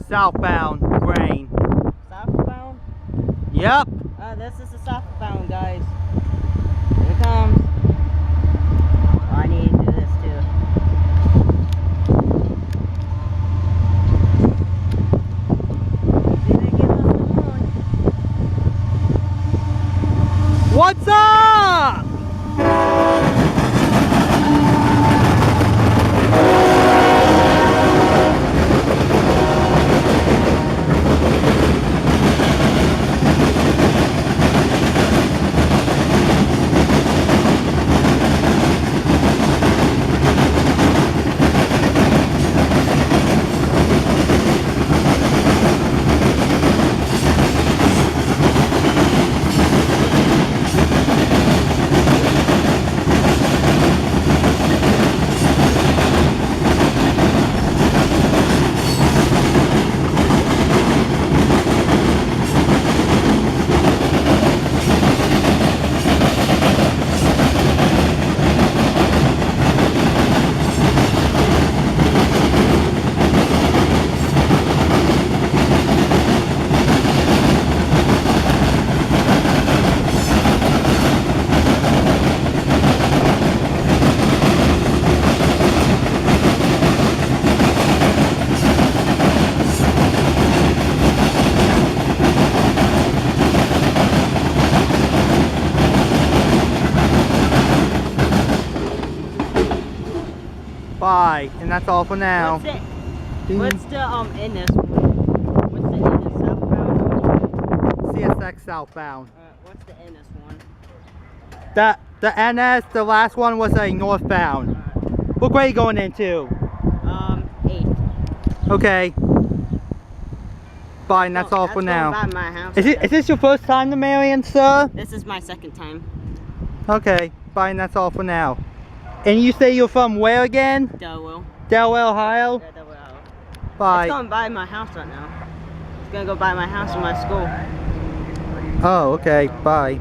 southbound grain. Southbound? Yep. This is the southbound, guys. Here it comes. Oh, I need to do this too. See, they give us the horn. What's up? Bye, and that's all for now. What's the in this one? What's the in this southbound? CSX southbound. What's the in this one? The NS, the last one was a northbound. What grade are you going into? 8th. Okay. Bye, and that's all for now. By my house. Is this your first time to Marion, sir? This is my second time. Okay. Bye, and that's all for now. And you say you're from where again? Delaware. Delaware, Ohio? Yeah, Delaware, Ohio. Bye. It's going by my house right now. It's gonna go by my house and my school. Oh, okay. Bye.